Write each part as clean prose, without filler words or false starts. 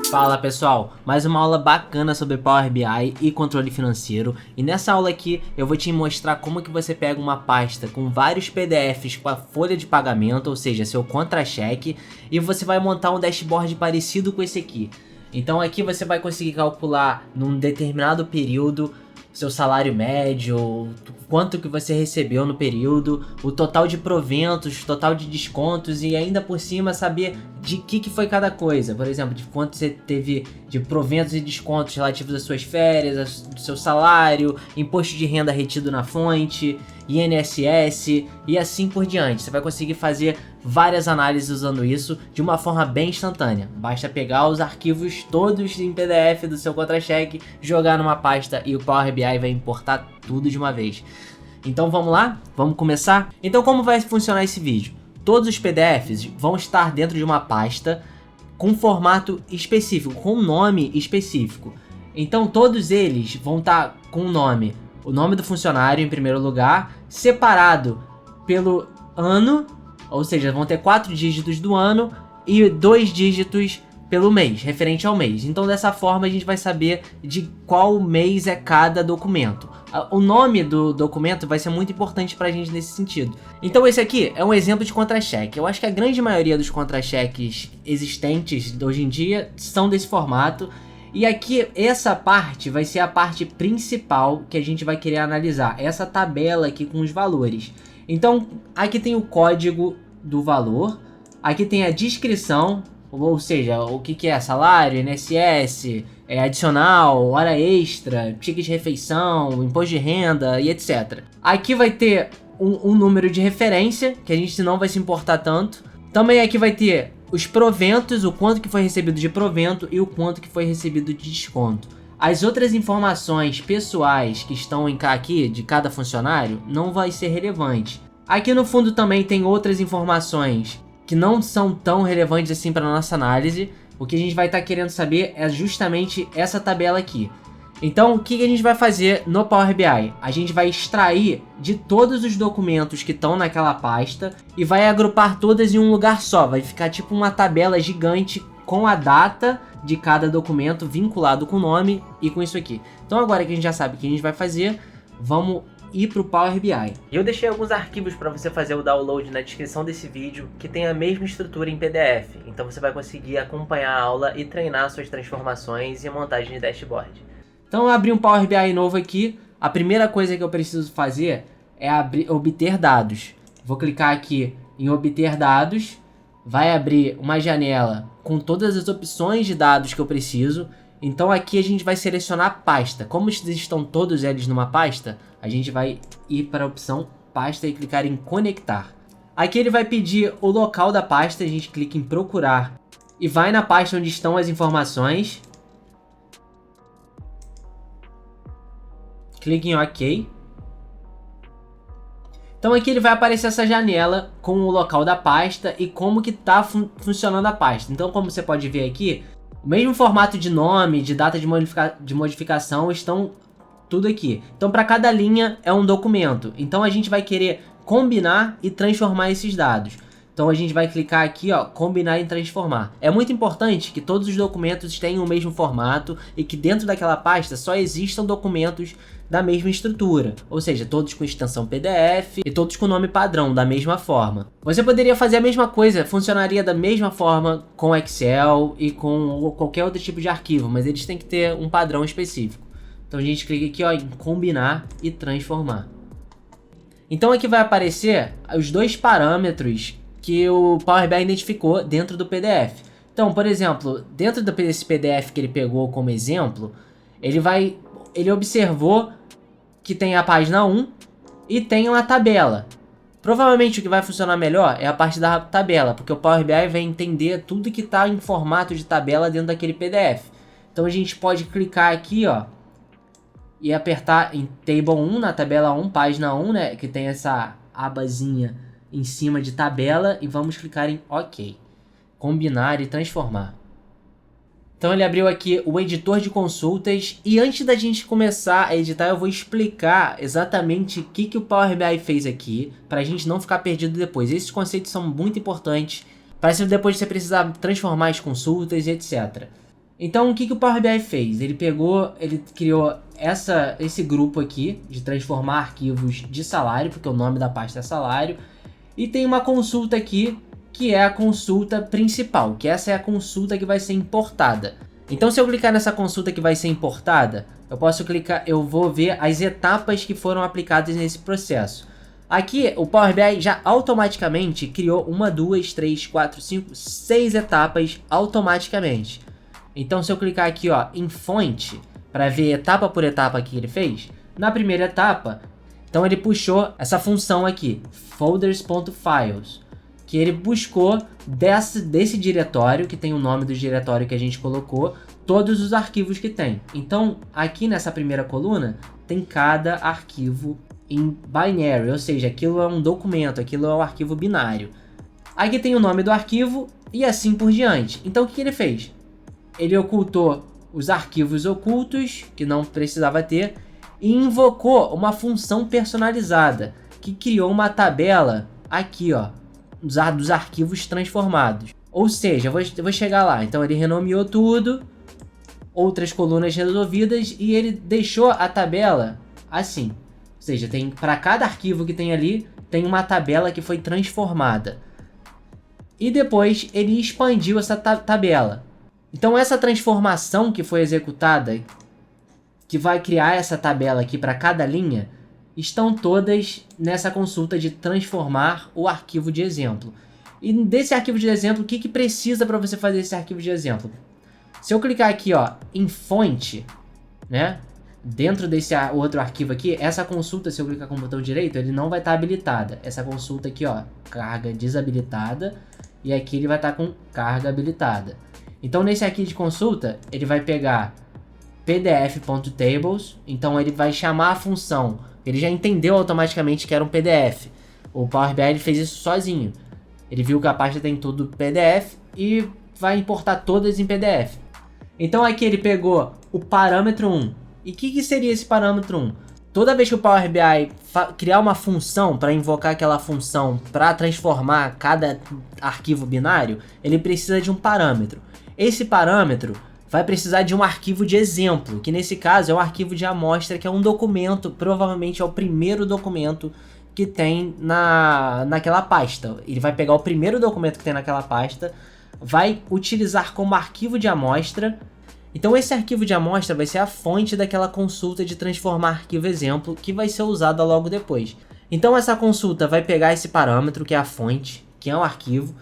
Fala pessoal, mais uma aula bacana sobre Power BI e controle financeiro, e nessa aula aqui eu vou te mostrar como que você pega uma pasta com vários PDFs com a folha de pagamento, ou seja, seu contra-cheque, e você vai montar um dashboard parecido com esse aqui. Então aqui você vai conseguir calcular num determinado período seu salário médio, quanto que você recebeu no período, o total de proventos, total de descontos e ainda por cima saber de que foi cada coisa. Por exemplo, de quanto você teve de proventos e descontos relativos às suas férias, do seu salário, imposto de renda retido na fonte, INSS e assim por diante. Você vai conseguir fazer várias análises usando isso de uma forma bem instantânea. Basta pegar os arquivos todos em PDF do seu contra-cheque, jogar numa pasta e o Power BI vai importar tudo de uma vez. Então vamos lá? Vamos começar? Então como vai funcionar esse vídeo? Todos os PDFs vão estar dentro de uma pasta com formato específico, com nome específico. Então todos eles vão estar com o nome do funcionário em primeiro lugar, separado pelo ano, ou seja, vão ter 4 dígitos do ano e 2 dígitos pelo mês, referente ao mês. Então dessa forma a gente vai saber de qual mês é cada documento. O nome do documento vai ser muito importante pra gente nesse sentido. Então esse aqui é um exemplo de contra-cheque. Eu acho que a grande maioria dos contra-cheques existentes hoje em dia são desse formato. E aqui, essa parte vai ser a parte principal que a gente vai querer analisar. Essa tabela aqui com os valores. Então, aqui tem o código do valor. Aqui tem a descrição, ou seja, o que é salário, INSS, adicional, hora extra, ticket de refeição, imposto de renda e etc. Aqui vai ter um número de referência, que a gente não vai se importar tanto. Também aqui vai ter os proventos, o quanto que foi recebido de provento e o quanto que foi recebido de desconto. As outras informações pessoais que estão aqui de cada funcionário não vai ser relevante. Aqui no fundo também tem outras informações que não são tão relevantes assim para nossa análise. O que a gente vai estar querendo saber é justamente essa tabela aqui. Então, o que a gente vai fazer no Power BI? A gente vai extrair de todos os documentos que estão naquela pasta e vai agrupar todas em um lugar só. Vai ficar tipo uma tabela gigante com a data de cada documento vinculado com o nome e com isso aqui. Então, agora que a gente já sabe o que a gente vai fazer, vamos ir para o Power BI. Eu deixei alguns arquivos para você fazer o download na descrição desse vídeo que tem a mesma estrutura em PDF. Então, você vai conseguir acompanhar a aula e treinar suas transformações e montagem de dashboard. Então eu abri um Power BI novo aqui. A primeira coisa que eu preciso fazer é obter dados. Vou clicar aqui em obter dados. Vai abrir uma janela com todas as opções de dados que eu preciso. Então aqui a gente vai selecionar a pasta. Como estão todos eles numa pasta, a gente vai ir para a opção pasta e clicar em conectar. Aqui ele vai pedir o local da pasta. A gente clica em procurar e vai na pasta onde estão as informações. Clique em OK. Então aqui ele vai aparecer essa janela com o local da pasta e como que está funcionando a pasta. Então, como você pode ver aqui, o mesmo formato de nome, de data de modificação estão tudo aqui. Então para cada linha é um documento. Então a gente vai querer combinar e transformar esses dados. Então a gente vai clicar aqui, ó, combinar e transformar. É muito importante que todos os documentos tenham o mesmo formato e que dentro daquela pasta só existam documentos da mesma estrutura, ou seja, todos com extensão PDF e todos com nome padrão, da mesma forma. Você poderia fazer a mesma coisa, funcionaria da mesma forma com Excel e com qualquer outro tipo de arquivo, mas eles têm que ter um padrão específico. Então a gente clica aqui, ó, em combinar e transformar. Então aqui vai aparecer os dois parâmetros que o Power BI identificou dentro do PDF. Então, por exemplo, dentro desse PDF que ele pegou como exemplo, ele observou que tem a página 1 e tem uma tabela. Provavelmente o que vai funcionar melhor é a parte da tabela, porque o Power BI vai entender tudo que está em formato de tabela dentro daquele PDF. Então a gente pode clicar aqui, ó, e apertar em Table 1, na tabela 1, página 1, né, que tem essa abazinha em cima de tabela, e vamos clicar em OK. Combinar e transformar. Então ele abriu aqui o editor de consultas e antes da gente começar a editar eu vou explicar exatamente o que o Power BI fez aqui para a gente não ficar perdido depois. Esses conceitos são muito importantes para se depois você precisar transformar as consultas e etc. Então o que o Power BI fez? Ele criou esse grupo aqui de transformar arquivos de salário, porque o nome da pasta é salário, e tem uma consulta aqui que é a consulta principal, que essa é a consulta que vai ser importada. Então se eu clicar nessa consulta que vai ser importada, eu vou ver as etapas que foram aplicadas nesse processo. Aqui o Power BI já automaticamente criou 1, 2, 3, 4, 5, 6 etapas automaticamente. Então se eu clicar aqui em fonte, para ver etapa por etapa que ele fez, na primeira etapa, então ele puxou essa função aqui, folders.files, que ele buscou desse diretório, que tem o nome do diretório que a gente colocou, todos os arquivos que tem. Então aqui nessa primeira coluna tem cada arquivo em binary, ou seja, aquilo é um documento, aquilo é um arquivo binário. Aqui tem o nome do arquivo e assim por diante. Então o que ele fez? Ele ocultou os arquivos ocultos, que não precisava ter, e invocou uma função personalizada, que criou uma tabela aqui, dos arquivos transformados. Ou seja, eu vou chegar lá. Então ele renomeou tudo, outras colunas resolvidas, e ele deixou a tabela assim. Ou seja, para cada arquivo que tem ali, tem uma tabela que foi transformada. E depois ele expandiu essa tabela. Então essa transformação que foi executada, que vai criar essa tabela aqui para cada linha, estão todas nessa consulta de transformar o arquivo de exemplo. E desse arquivo de exemplo, o que precisa para você fazer esse arquivo de exemplo? Se eu clicar aqui em fonte, né, dentro desse outro arquivo aqui, essa consulta, se eu clicar com o botão direito, ele não vai estar habilitada. Essa consulta aqui, carga desabilitada, e aqui ele vai estar com carga habilitada. Então nesse aqui de consulta, ele vai pegar pdf.tables, então ele vai chamar a função, ele já entendeu automaticamente que era um PDF. O Power BI ele fez isso sozinho. Ele viu que a pasta tem tudo PDF e vai importar todas em PDF. Então aqui ele pegou o parâmetro 1. E o que seria esse parâmetro 1? Toda vez que o Power BI criar uma função para invocar aquela função para transformar cada arquivo binário, ele precisa de um parâmetro. Esse parâmetro vai precisar de um arquivo de exemplo, que nesse caso é um arquivo de amostra, que é um documento, provavelmente é o primeiro documento que tem naquela pasta. Ele vai pegar o primeiro documento que tem naquela pasta, vai utilizar como arquivo de amostra. Então esse arquivo de amostra vai ser a fonte daquela consulta de transformar arquivo exemplo, que vai ser usada logo depois. Então essa consulta vai pegar esse parâmetro, que é a fonte, que é um arquivo,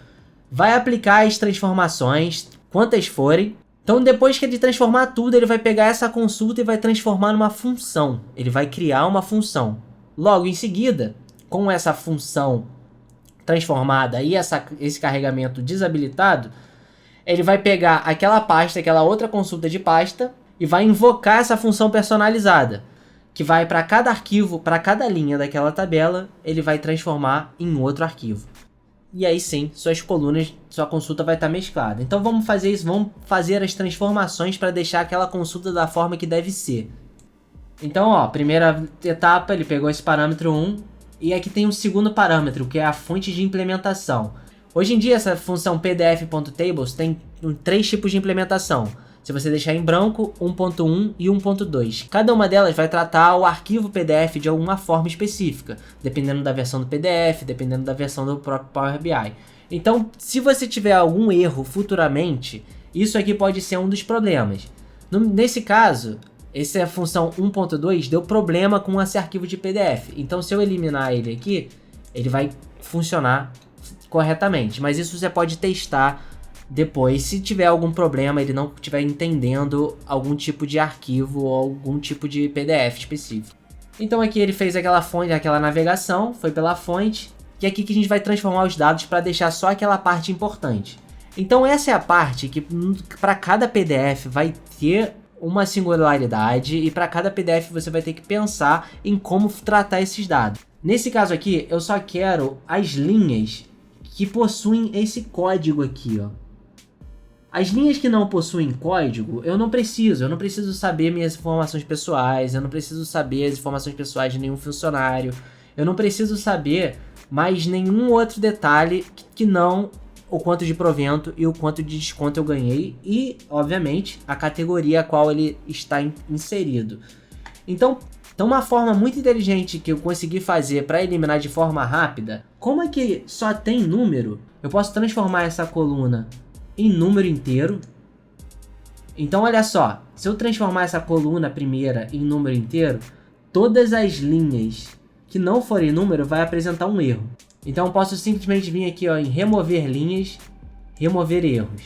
vai aplicar as transformações, quantas forem. Então depois que ele transformar tudo, ele vai pegar essa consulta e vai transformar numa função. Ele vai criar uma função. Logo em seguida, com essa função transformada e esse carregamento desabilitado, ele vai pegar aquela pasta, aquela outra consulta de pasta, e vai invocar essa função personalizada, que vai para cada arquivo, para cada linha daquela tabela, ele vai transformar em outro arquivo. E aí sim, sua consulta vai estar mesclada. Então vamos fazer isso, vamos fazer as transformações para deixar aquela consulta da forma que deve ser. Então, primeira etapa, ele pegou esse parâmetro 1, e aqui tem um segundo parâmetro, que é a fonte de implementação. Hoje em dia, essa função pdf.tables tem 3 tipos de implementação. Se você deixar em branco, 1.1 e 1.2. Cada uma delas vai tratar o arquivo PDF de alguma forma específica, dependendo da versão do PDF, dependendo da versão do próprio Power BI. Então, se você tiver algum erro futuramente, isso aqui pode ser um dos problemas. Nesse caso, essa função 1.2 deu problema com esse arquivo de PDF. Então, se eu eliminar ele aqui, ele vai funcionar corretamente. Mas isso você pode testar depois, se tiver algum problema, ele não estiver entendendo algum tipo de arquivo ou algum tipo de PDF específico. Então aqui ele fez aquela fonte, aquela navegação, foi pela fonte, e aqui que a gente vai transformar os dados para deixar só aquela parte importante. Então essa é a parte que para cada PDF vai ter uma singularidade, e para cada PDF você vai ter que pensar em como tratar esses dados. Nesse caso aqui, eu só quero as linhas que possuem esse código aqui, As linhas que não possuem código, eu não preciso saber minhas informações pessoais, eu não preciso saber as informações pessoais de nenhum funcionário, eu não preciso saber mais nenhum outro detalhe que não o quanto de provento e o quanto de desconto eu ganhei e, obviamente, a categoria a qual ele está inserido. Então, uma forma muito inteligente que eu consegui fazer para eliminar de forma rápida, como é que só tem número, eu posso transformar essa coluna em número inteiro. Então, olha só, se eu transformar essa coluna primeira em número inteiro, todas as linhas que não forem número vai apresentar um erro. Então, eu posso simplesmente vir aqui ó, em remover linhas, remover erros.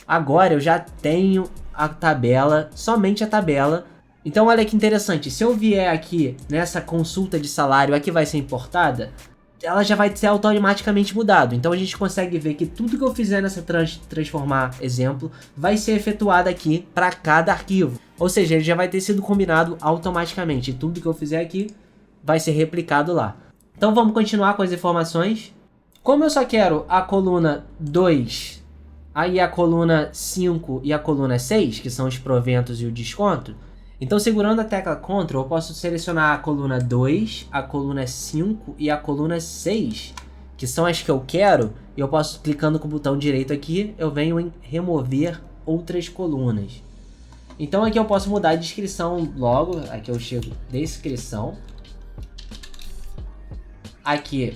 Agora, eu já tenho a tabela, somente a tabela. Então, olha que interessante, se eu vier aqui nessa consulta de salário, aqui vai ser importada, ela já vai ser automaticamente mudado. Então, a gente consegue ver que tudo que eu fizer nessa transformar exemplo vai ser efetuado aqui para cada arquivo. Ou seja, ele já vai ter sido combinado automaticamente. E tudo que eu fizer aqui vai ser replicado lá. Então, vamos continuar com as informações. Como eu só quero a coluna 2, aí a coluna 5 e a coluna 6, que são os proventos e o desconto, então, segurando a tecla Ctrl, eu posso selecionar a coluna 2, a coluna 5 e a coluna 6, que são as que eu quero, e eu posso, clicando com o botão direito aqui, eu venho em remover outras colunas. Então, aqui eu posso mudar a descrição logo, aqui eu chego descrição. Aqui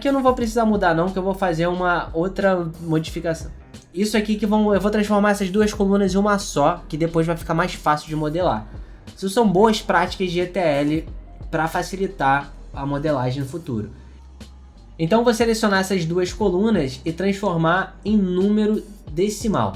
eu não vou precisar mudar não, que eu vou fazer uma outra modificação. Isso aqui que eu vou transformar essas duas colunas em uma só, que depois vai ficar mais fácil de modelar. Isso são boas práticas de ETL para facilitar a modelagem no futuro. Então vou selecionar essas duas colunas e transformar em número decimal.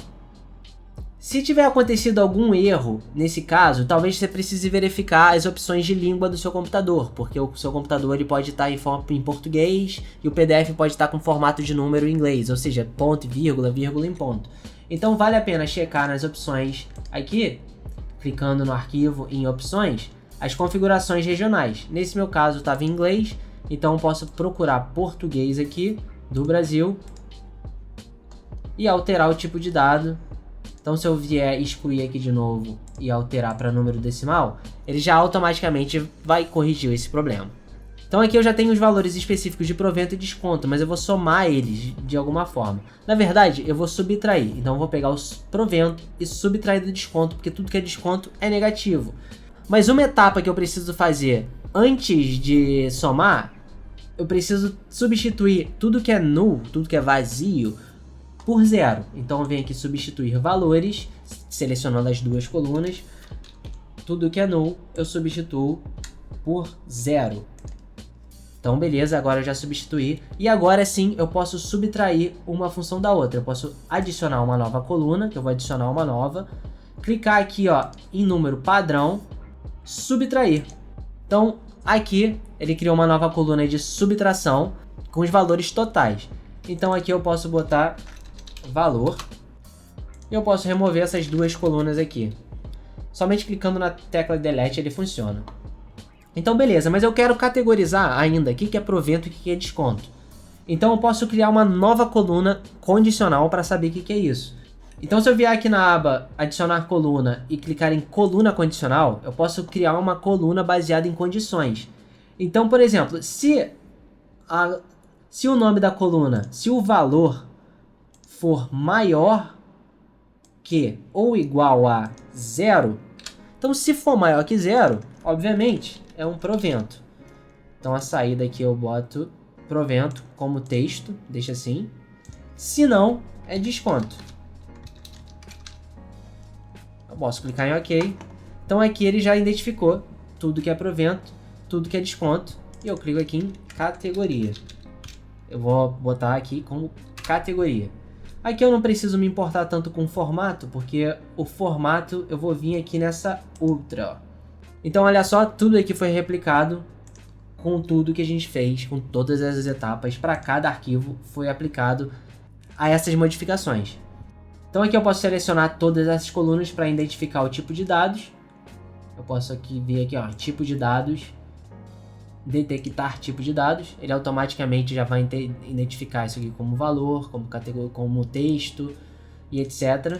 Se tiver acontecido algum erro nesse caso, talvez você precise verificar as opções de língua do seu computador, porque o seu computador ele pode estar em português e o PDF pode estar com formato de número em inglês, ou seja, ponto, vírgula, vírgula em ponto. Então vale a pena checar nas opções aqui, clicando no arquivo em opções, as configurações regionais. Nesse meu caso estava em inglês, então eu posso procurar português aqui do Brasil e alterar o tipo de dado. Então, se eu vier excluir aqui de novo e alterar para número decimal, ele já automaticamente vai corrigir esse problema. Então, aqui eu já tenho os valores específicos de provento e desconto, mas eu vou somar eles de alguma forma. Na verdade, eu vou subtrair. Então, eu vou pegar o provento e subtrair do desconto, porque tudo que é desconto é negativo. Mas uma etapa que eu preciso fazer antes de somar, eu preciso substituir tudo que é null, tudo que é vazio, por zero. Então eu venho aqui substituir valores, selecionando as duas colunas. Tudo que é null eu substituo por zero. Então beleza, agora eu já substituí. E agora sim eu posso subtrair uma função da outra. Eu posso adicionar uma nova coluna, que eu vou adicionar uma nova. Clicar aqui ó, em número padrão, subtrair. Então aqui ele criou uma nova coluna de subtração com os valores totais. Então aqui eu posso botar valor e eu posso remover essas duas colunas aqui. Somente clicando na tecla delete ele funciona. Então beleza, mas eu quero categorizar ainda o que é provento e o que é desconto. Então eu posso criar uma nova coluna condicional para saber o que é isso. Então se eu vier aqui na aba adicionar coluna e clicar em coluna condicional, eu posso criar uma coluna baseada em condições. Então por exemplo, se o nome da coluna, se o valor for maior que ou igual a zero, então se for maior que zero, obviamente é um provento. Então a saída aqui eu boto provento como texto, deixa assim. Se não, é desconto. Eu posso clicar em OK. Então aqui ele já identificou tudo que é provento, tudo que é desconto, e eu clico aqui em categoria. Eu vou botar aqui como categoria. Aqui eu não preciso me importar tanto com o formato, porque o formato eu vou vir aqui nessa outra. Ó. Então olha só, tudo aqui foi replicado com tudo que a gente fez, com todas essas etapas, para cada arquivo foi aplicado a essas modificações. Então aqui eu posso selecionar todas essas colunas para identificar o tipo de dados. Eu posso aqui vir aqui, ó, tipo de dados, detectar tipo de dados, ele automaticamente já vai identificar isso aqui como valor, como categoria, como texto e etc.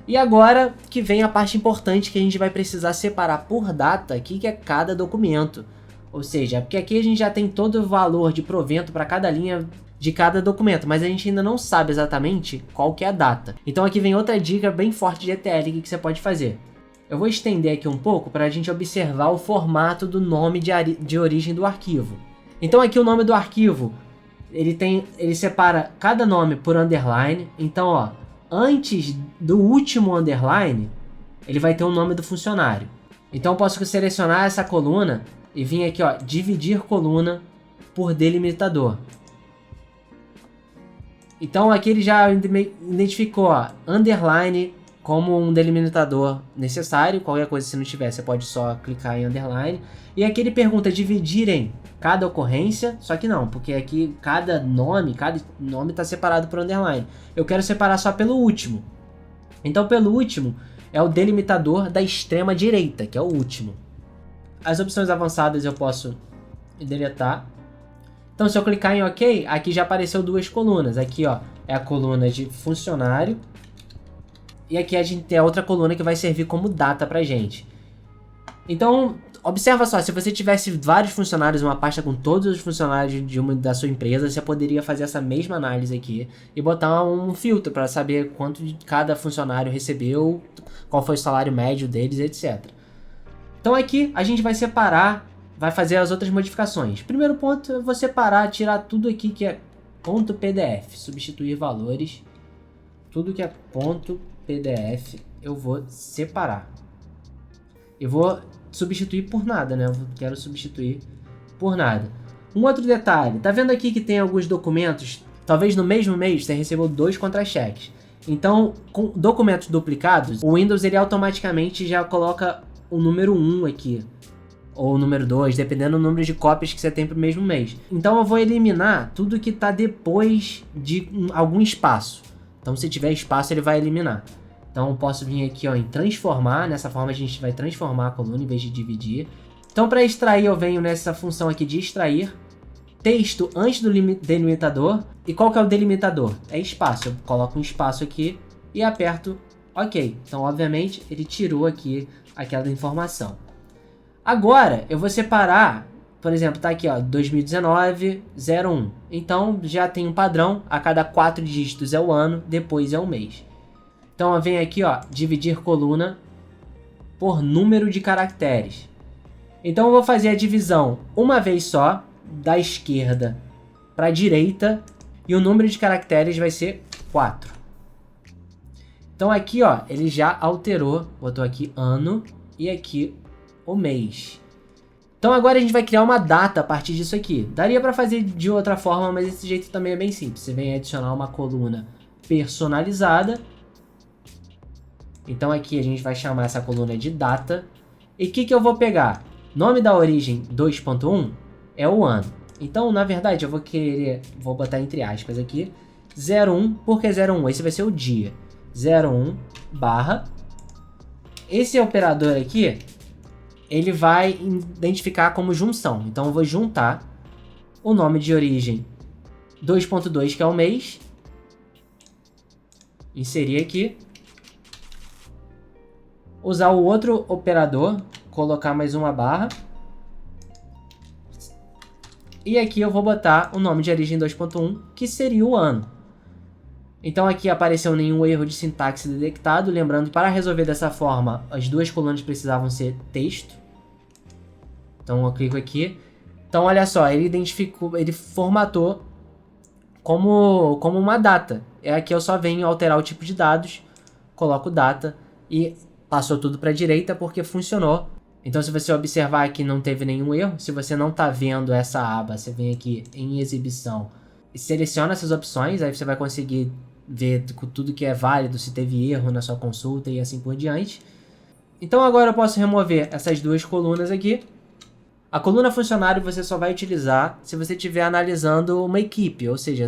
E agora que vem a parte importante que a gente vai precisar separar por data aqui, que é cada documento. Ou seja, porque aqui a gente já tem todo o valor de provento para cada linha de cada documento, mas a gente ainda não sabe exatamente qual que é a data. Então aqui vem outra dica bem forte de ETL que você pode fazer. Eu vou estender aqui um pouco para a gente observar o formato do nome de origem do arquivo. Então aqui o nome do arquivo, ele separa cada nome por underline. Então, ó, antes do último underline, ele vai ter o nome do funcionário. Então eu posso selecionar essa coluna e vir aqui, ó, dividir coluna por delimitador. Então aqui ele já identificou, ó, underline como um delimitador necessário. Qualquer coisa, se não tiver, você pode só clicar em underline. E aqui ele pergunta dividir em cada ocorrência, só que não, porque aqui cada nome está separado por underline. Eu quero separar só pelo último. Então pelo último é o delimitador da extrema direita, que é o último. As opções avançadas eu posso deletar. Então se eu clicar em OK, aqui já apareceu duas colunas. Aqui, ó, é a coluna de funcionário. E aqui a gente tem a outra coluna que vai servir como data pra gente. Então, observa só, se você tivesse vários funcionários, uma pasta com todos os funcionários da sua empresa, você poderia fazer essa mesma análise aqui e botar um filtro para saber quanto de cada funcionário recebeu, qual foi o salário médio deles, etc. Então aqui a gente vai separar, vai fazer as outras modificações. Primeiro ponto, eu vou separar, tirar tudo aqui que é ponto .pdf, substituir valores, tudo que é ponto .pdf eu vou separar. Eu vou substituir por nada, né? Eu quero substituir por nada. Um outro detalhe, tá vendo aqui que tem alguns documentos, talvez no mesmo mês você recebeu 2 contra-cheques. Então, com documentos duplicados, o Windows ele automaticamente já coloca o número 1 aqui, ou o número 2, dependendo do número de cópias que você tem pro mesmo mês. Então eu vou eliminar tudo que tá depois de algum espaço. Então se tiver espaço ele vai eliminar. Então eu posso vir aqui, ó, em transformar, nessa forma a gente vai transformar a coluna em vez de dividir. Então para extrair eu venho nessa função aqui de extrair, texto antes do delimitador. E qual que é o delimitador? É espaço, eu coloco um espaço aqui e aperto OK. Então obviamente ele tirou aqui aquela informação. Agora eu vou separar, por exemplo, tá aqui, ó, 2019, 01. Então já tem um padrão, a cada 4 dígitos é o ano, depois é o mês. Então eu venho aqui, ó, dividir coluna por número de caracteres. Então eu vou fazer a divisão uma vez só, da esquerda para a direita, e o número de caracteres vai ser 4. Então aqui, ó, ele já alterou, botou aqui ano e aqui o mês. Então agora a gente vai criar uma data a partir disso aqui. Daria para fazer de outra forma, mas esse jeito também é bem simples. Você vem adicionar uma coluna personalizada. Então aqui a gente vai chamar essa coluna de data. E o que eu vou pegar? Nome da origem 2.1 é o ano. Então, na verdade, eu vou botar entre aspas aqui, 01, porque 01, esse vai ser o dia. 01 barra. Esse operador aqui, ele vai identificar como junção. Então eu vou juntar o nome de origem 2.2, que é o mês. Inserir aqui. Usar o outro operador, colocar mais uma barra. E aqui eu vou botar o nome de origem 2.1, que seria o ano. Então aqui apareceu nenhum erro de sintaxe detectado. Lembrando que para resolver dessa forma, as duas colunas precisavam ser texto. Então eu clico aqui. Então olha só, ele identificou, ele formatou como uma data. Aqui eu só venho alterar o tipo de dados, coloco data e passou tudo para a direita porque funcionou. Então se você observar aqui não teve nenhum erro. Se você não está vendo essa aba, você vem aqui em exibição e seleciona essas opções. Aí você vai conseguir ver tudo que é válido, se teve erro na sua consulta e assim por diante. Então agora eu posso remover essas duas colunas aqui. A coluna funcionário você só vai utilizar se você estiver analisando uma equipe, ou seja,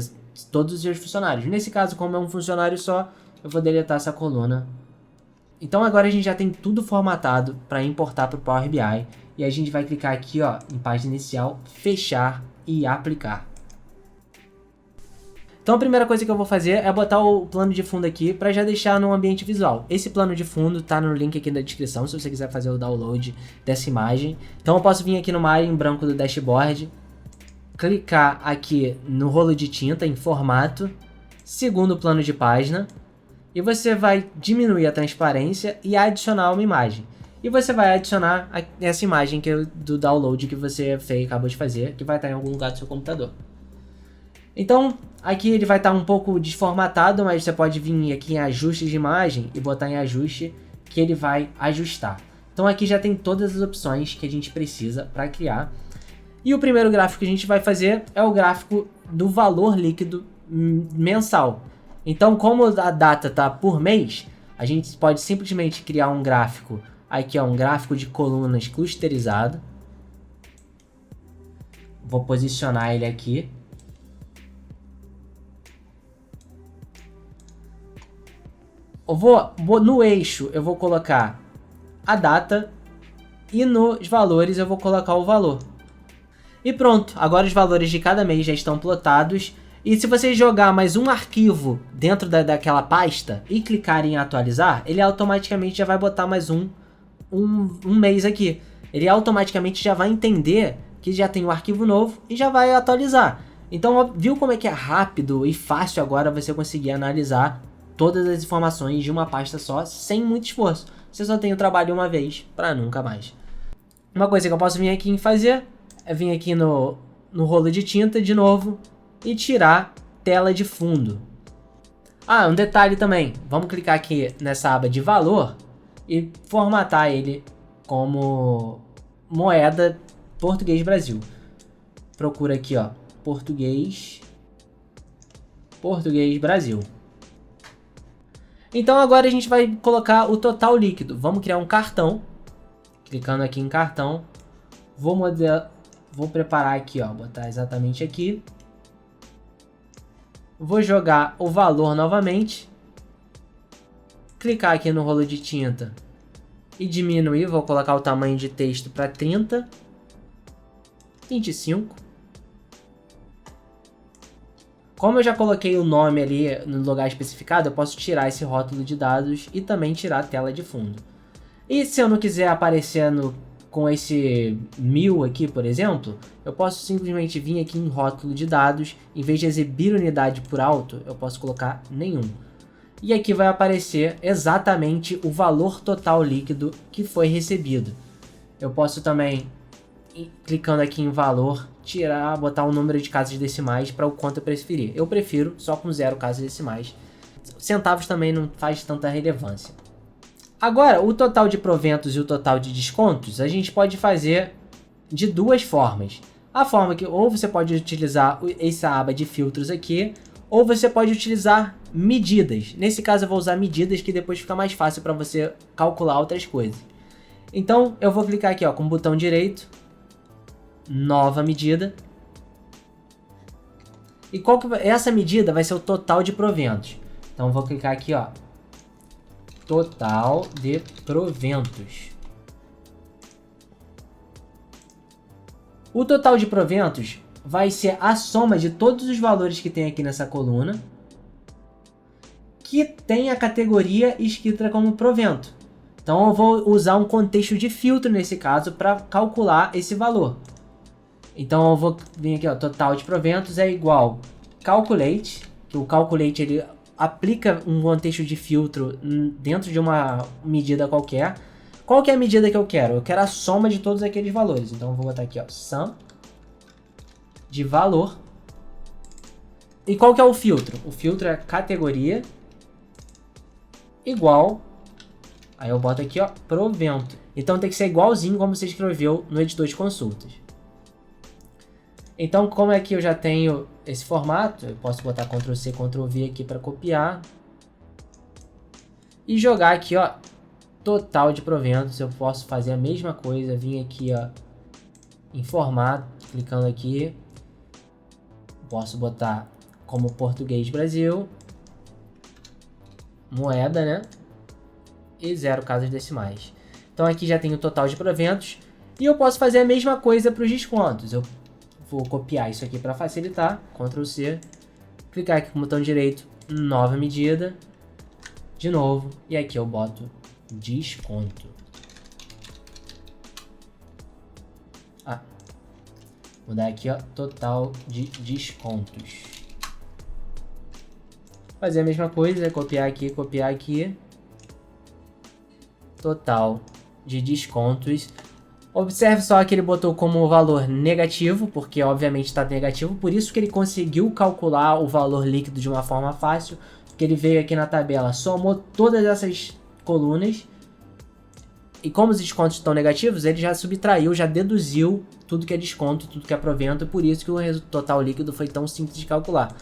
todos os seus funcionários. Nesse caso, como é um funcionário só, eu vou deletar essa coluna. Então agora a gente já tem tudo formatado para importar para o Power BI. E a gente vai clicar aqui, ó, em página inicial, fechar e aplicar. Então a primeira coisa que eu vou fazer é botar o plano de fundo aqui para já deixar no ambiente visual. Esse plano de fundo tá no link aqui na descrição, se você quiser fazer o download dessa imagem. Então eu posso vir aqui numa área em branco do dashboard, clicar aqui no rolo de tinta em formato, segundo plano de página, e você vai diminuir a transparência e adicionar uma imagem. E você vai adicionar essa imagem do download que você acabou de fazer, que vai estar em algum lugar do seu computador. Então, aqui ele vai estar um pouco desformatado, mas você pode vir aqui em ajustes de imagem e botar em ajuste que ele vai ajustar. Então aqui já tem todas as opções que a gente precisa para criar. E o primeiro gráfico que a gente vai fazer é o gráfico do valor líquido mensal. Então, como a data está por mês, a gente pode simplesmente criar um gráfico. Aqui é um gráfico de colunas clusterizado. Vou posicionar ele aqui. No eixo eu vou colocar a data e nos valores eu vou colocar o valor. E pronto, agora os valores de cada mês já estão plotados. E se você jogar mais um arquivo dentro daquela pasta e clicar em atualizar, ele automaticamente já vai botar mais um mês aqui. Ele automaticamente já vai entender que já tem um arquivo novo e já vai atualizar. Então, viu como é que é rápido e fácil agora você conseguir analisar todas as informações de uma pasta só, sem muito esforço. Você só tem o trabalho uma vez, para nunca mais. Uma coisa que eu posso vir aqui em fazer é vir aqui no rolo de tinta de novo e tirar tela de fundo. Ah, um detalhe também. Vamos clicar aqui nessa aba de valor e formatar ele como moeda Português Brasil. Procura aqui, ó, Português Brasil. Então agora a gente vai colocar o total líquido. Vamos criar um cartão. Clicando aqui em cartão. Vou preparar aqui, ó, botar exatamente aqui. Vou jogar o valor novamente. Clicar aqui no rolo de tinta e diminuir. Vou colocar o tamanho de texto para 30. 25. Como eu já coloquei o nome ali no lugar especificado, eu posso tirar esse rótulo de dados e também tirar a tela de fundo. E se eu não quiser aparecer com esse 1000 aqui, por exemplo, eu posso simplesmente vir aqui em rótulo de dados, em vez de exibir unidade por alto, eu posso colocar nenhum. E aqui vai aparecer exatamente o valor total líquido que foi recebido. Eu posso também, clicando aqui em valor, botar o número de casas decimais para o quanto eu preferir. Eu prefiro só com 0 casas decimais. Centavos também não faz tanta relevância. Agora, o total de proventos e o total de descontos, a gente pode fazer de duas formas. A forma que ou você pode utilizar essa aba de filtros aqui, ou você pode utilizar medidas. Nesse caso eu vou usar medidas que depois fica mais fácil para você calcular outras coisas. Então eu vou clicar aqui, ó, com o botão direito, nova medida. E essa medida vai ser o total de proventos. Então eu vou clicar aqui, ó, total de proventos. O total de proventos vai ser a soma de todos os valores que tem aqui nessa coluna, que tem a categoria escrita como provento. Então eu vou usar um contexto de filtro nesse caso para calcular esse valor. Então eu vou vir aqui, ó, total de proventos é igual calculate, que o calculate ele aplica um contexto de filtro dentro de uma medida qualquer. Qual que é a medida que eu quero? Eu quero a soma de todos aqueles valores. Então eu vou botar aqui, ó, sum de valor. E qual que é o filtro? O filtro é categoria igual, aí eu boto aqui, ó, provento. Então tem que ser igualzinho como você escreveu no editor de consultas. Então, como é que eu já tenho esse formato, eu posso botar Ctrl C, Ctrl V aqui para copiar. E jogar aqui, ó, total de proventos. Eu posso fazer a mesma coisa, vir aqui, ó, em formato, clicando aqui. Posso botar como Português Brasil, moeda, né? E 0 casas decimais. Então aqui já tem o total de proventos. E eu posso fazer a mesma coisa para os descontos. Eu vou copiar isso aqui para facilitar, Ctrl C, clicar aqui com o botão direito, nova medida, de novo, e aqui eu boto desconto. Vou dar aqui, ó, total de descontos. Fazer a mesma coisa, copiar aqui. Total de descontos. Observe só que ele botou como valor negativo, porque obviamente está negativo, por isso que ele conseguiu calcular o valor líquido de uma forma fácil, porque ele veio aqui na tabela, somou todas essas colunas, e como os descontos estão negativos, ele já subtraiu, já deduziu tudo que é desconto, tudo que é provento, por isso que o total líquido foi tão simples de calcular.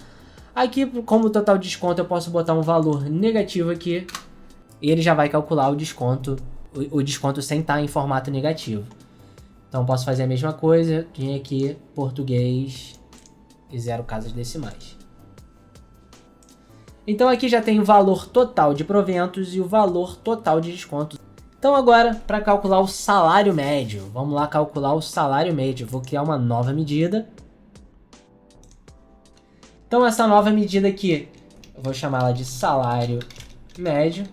Aqui, como total de desconto, eu posso botar um valor negativo aqui, e ele já vai calcular o desconto sem estar em formato negativo. Então posso fazer a mesma coisa, vim aqui, português e 0 casas decimais. Então aqui já tem o valor total de proventos e o valor total de descontos. Então agora, para calcular o salário médio, vamos lá calcular o salário médio. Vou criar uma nova medida. Então essa nova medida aqui, eu vou chamá-la de salário médio.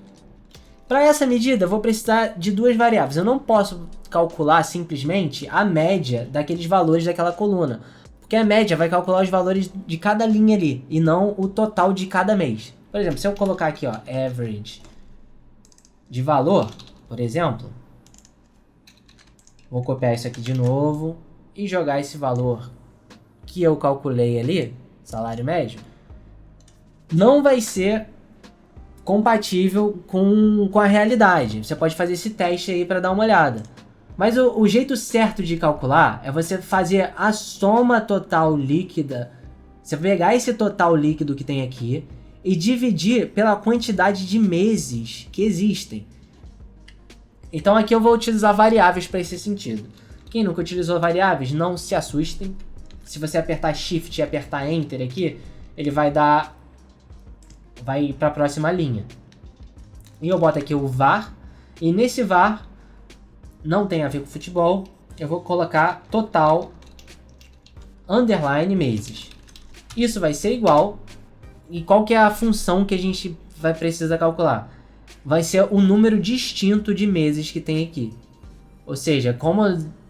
Para essa medida, eu vou precisar de duas variáveis. Eu não posso calcular simplesmente a média daqueles valores daquela coluna, porque a média vai calcular os valores de cada linha ali, e não o total de cada mês. Por exemplo, se eu colocar aqui, ó, average de valor, por exemplo, vou copiar isso aqui de novo e jogar esse valor que eu calculei ali, salário médio, não vai ser compatível com a realidade. Você pode fazer esse teste aí para dar uma olhada. Mas o jeito certo de calcular é você fazer a soma total líquida. Você pegar esse total líquido que tem aqui e dividir pela quantidade de meses que existem. Então aqui eu vou utilizar variáveis para esse sentido. Quem nunca utilizou variáveis, não se assustem. Se você apertar Shift e apertar Enter aqui, ele vai para a próxima linha. E eu boto aqui o var, e nesse var, não tem a ver com futebol, eu vou colocar total underline meses. Isso vai ser igual, e qual que é a função que a gente vai precisar calcular? Vai ser o número distinto de meses que tem aqui. Ou seja, como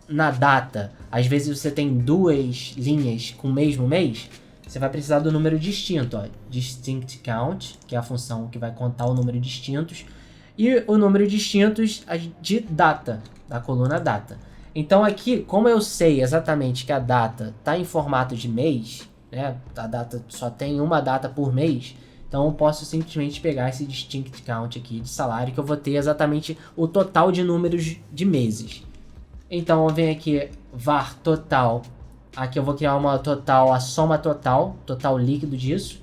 na data, às vezes você tem duas linhas com o mesmo mês, você vai precisar do número distinto, ó, distinct count, que é a função que vai contar o número de distintos, e o número distintos de data, da coluna data. Então aqui, como eu sei exatamente que a data está em formato de mês, né, a data só tem uma data por mês, então eu posso simplesmente pegar esse distinct count aqui de salário, que eu vou ter exatamente o total de números de meses. Então eu venho aqui, var total. Aqui eu vou criar uma total, a soma total líquido disso.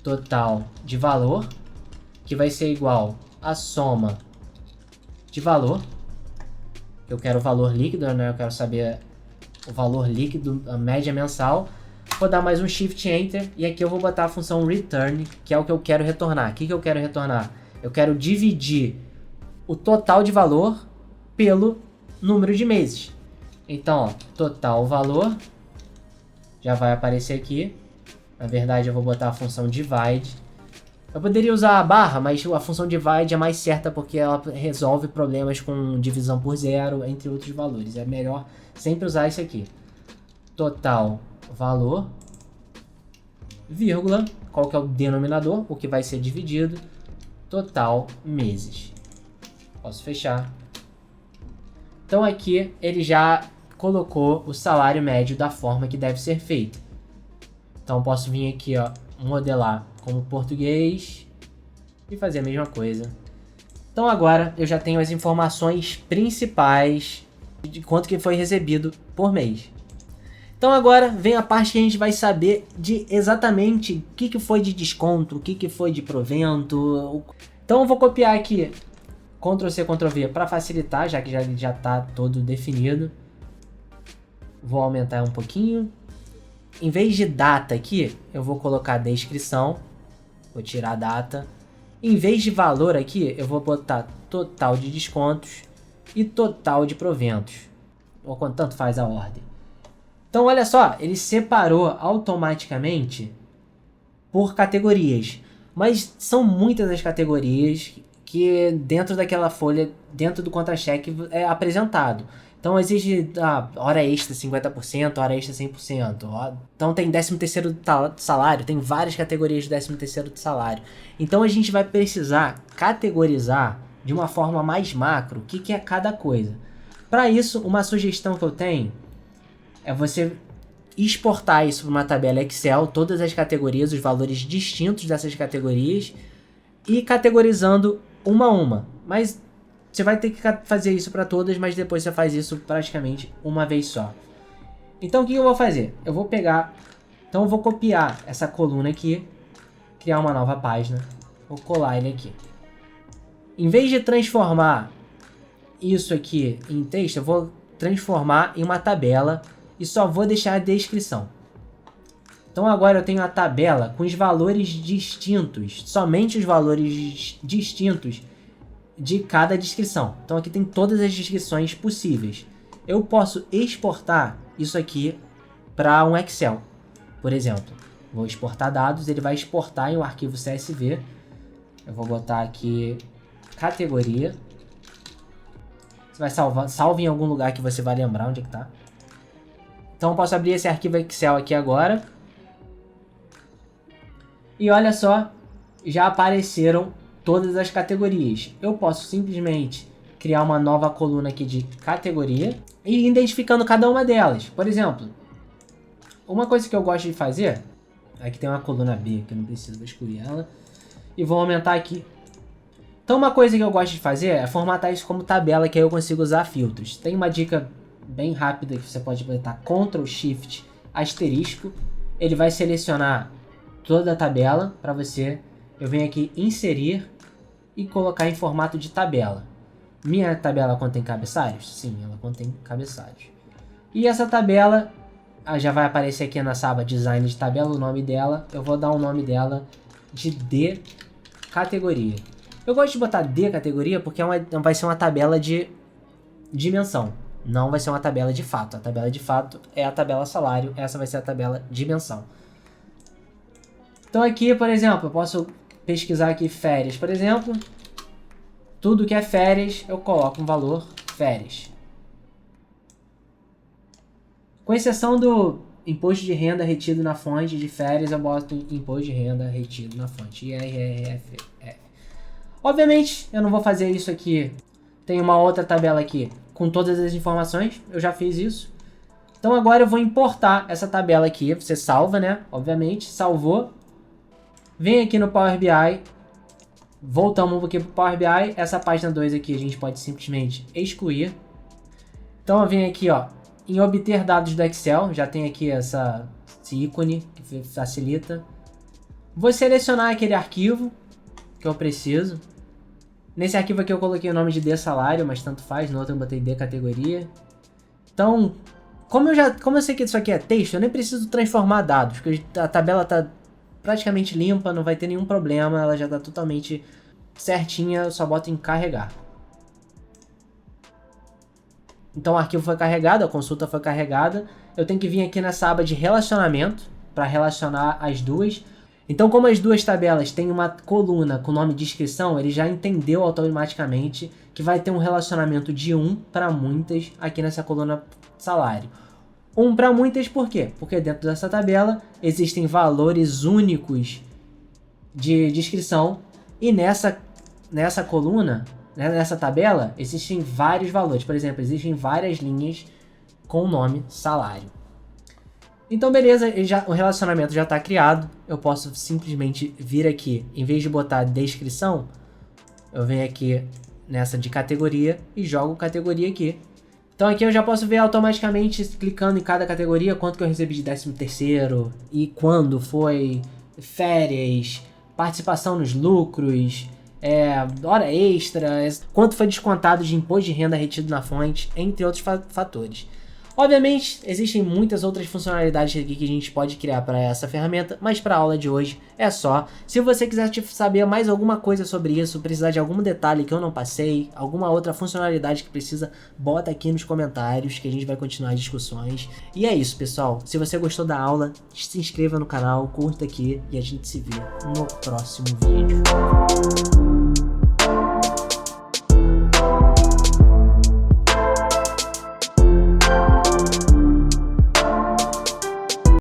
Total de valor, que vai ser igual a soma de valor. Eu quero o valor líquido, né? Eu quero saber o valor líquido, a média mensal. Vou dar mais um Shift Enter e aqui eu vou botar a função return, que é o que eu quero retornar. O que eu quero retornar? Eu quero dividir o total de valor pelo número de meses. Então, ó, total valor já vai aparecer aqui. Na verdade, eu vou botar a função divide. Eu poderia usar a barra, mas a função divide é mais certa porque ela resolve problemas com divisão por zero, entre outros valores. É melhor sempre usar isso aqui. Total valor, vírgula, qual que é o denominador, o que vai ser dividido, total meses. Posso fechar. Então aqui ele já colocou o salário médio da forma que deve ser feito. Então posso vir aqui, ó, modelar como português e fazer a mesma coisa. Então agora eu já tenho as informações principais de quanto que foi recebido por mês. Então agora vem a parte que a gente vai saber de exatamente o que foi de desconto, o que foi de provento. Então eu vou copiar aqui Ctrl+C, Ctrl+V para facilitar, já que já está todo definido. Vou aumentar um pouquinho. Em vez de data aqui, eu vou colocar descrição. Vou tirar a data. Em vez de valor aqui, eu vou botar total de descontos e total de proventos. Ou quanto tanto faz a ordem. Então olha só, ele separou automaticamente por categorias. Mas são muitas as categorias que dentro daquela folha, dentro do contra-cheque é apresentado. Então exige hora extra 50%, hora extra 100%. Então tem 13º do salário, tem várias categorias de 13º do salário. Então a gente vai precisar categorizar de uma forma mais macro o que é cada coisa. Para isso, uma sugestão que eu tenho é você exportar isso para uma tabela Excel, todas as categorias, os valores distintos dessas categorias, e categorizando uma a uma. Mas você vai ter que fazer isso para todas, mas depois você faz isso praticamente uma vez só. Então o que eu vou fazer? Eu vou pegar... Então eu vou copiar essa coluna aqui, criar uma nova página, vou colar ele aqui. Em vez de transformar isso aqui em texto, eu vou transformar em uma tabela e só vou deixar a descrição. Então agora eu tenho a tabela com os valores distintos, somente os valores distintos de cada descrição. Então aqui tem todas as descrições possíveis. Eu posso exportar isso aqui para um Excel. Por exemplo, vou exportar dados, ele vai exportar em um arquivo CSV. Eu vou botar aqui categoria. Você vai salva em algum lugar que você vai lembrar onde é que tá. Então eu posso abrir esse arquivo Excel aqui agora. E olha só, já apareceram todas as categorias. Eu posso simplesmente criar uma nova coluna aqui de categoria e ir identificando cada uma delas. Por exemplo, uma coisa que eu gosto de fazer, aqui tem uma coluna B que eu não preciso, vou excluir ela, e vou aumentar aqui. Então uma coisa que eu gosto de fazer é formatar isso como tabela, que aí eu consigo usar filtros. Tem uma dica bem rápida que você pode botar Ctrl Shift asterisco, ele vai selecionar toda a tabela para você. Eu venho aqui inserir e colocar em formato de tabela. Minha tabela contém cabeçalhos? Sim, ela contém cabeçalhos. E essa tabela já vai aparecer aqui nessa aba design de tabela, o nome dela. Eu vou dar o nome dela de D categoria. Eu gosto de botar D categoria porque vai ser uma tabela de dimensão. Não vai ser uma tabela de fato. A tabela de fato é a tabela salário. Essa vai ser a tabela dimensão. Então aqui, por exemplo, eu posso pesquisar aqui férias, por exemplo. Tudo que é férias, eu coloco um valor férias. Com exceção do imposto de renda retido na fonte de férias, eu boto imposto de renda retido na fonte. IRRF. Obviamente, eu não vou fazer isso aqui. Tem uma outra tabela aqui com todas as informações. Eu já fiz isso. Então agora eu vou importar essa tabela aqui. Você salva, né? Obviamente, salvou. Vem aqui no Power BI. Voltamos aqui para o Power BI. Essa página 2 aqui a gente pode simplesmente excluir. Então eu venho aqui, ó, em obter dados do Excel. Já tem aqui esse ícone que facilita. Vou selecionar aquele arquivo que eu preciso. Nesse arquivo aqui eu coloquei o nome de D salário, mas tanto faz. No outro eu botei D categoria. Então, como eu sei que isso aqui é texto, eu nem preciso transformar dados, porque a tabela está praticamente limpa, não vai ter nenhum problema, ela já está totalmente certinha, eu só boto em carregar. Então o arquivo foi carregado, a consulta foi carregada. Eu tenho que vir aqui nessa aba de relacionamento para relacionar as duas. Então, como as duas tabelas têm uma coluna com nome de inscrição, ele já entendeu automaticamente que vai ter um relacionamento de 1 para muitas aqui nessa coluna salário. 1 para muitas por quê? Porque dentro dessa tabela existem valores únicos de descrição e nessa coluna, nessa tabela, existem vários valores. Por exemplo, existem várias linhas com o nome salário. Então beleza, o relacionamento já está criado. Eu posso simplesmente vir aqui, em vez de botar descrição, eu venho aqui nessa de categoria e jogo categoria aqui. Então aqui eu já posso ver automaticamente, clicando em cada categoria, quanto que eu recebi de 13º e quando foi, férias, participação nos lucros, hora extra, quanto foi descontado de imposto de renda retido na fonte, entre outros fatores. Obviamente, existem muitas outras funcionalidades aqui que a gente pode criar para essa ferramenta, mas para a aula de hoje é só. Se você quiser saber mais alguma coisa sobre isso, precisar de algum detalhe que eu não passei, alguma outra funcionalidade que precisa, bota aqui nos comentários que a gente vai continuar as discussões. E é isso, pessoal. Se você gostou da aula, se inscreva no canal, curta aqui e a gente se vê no próximo vídeo.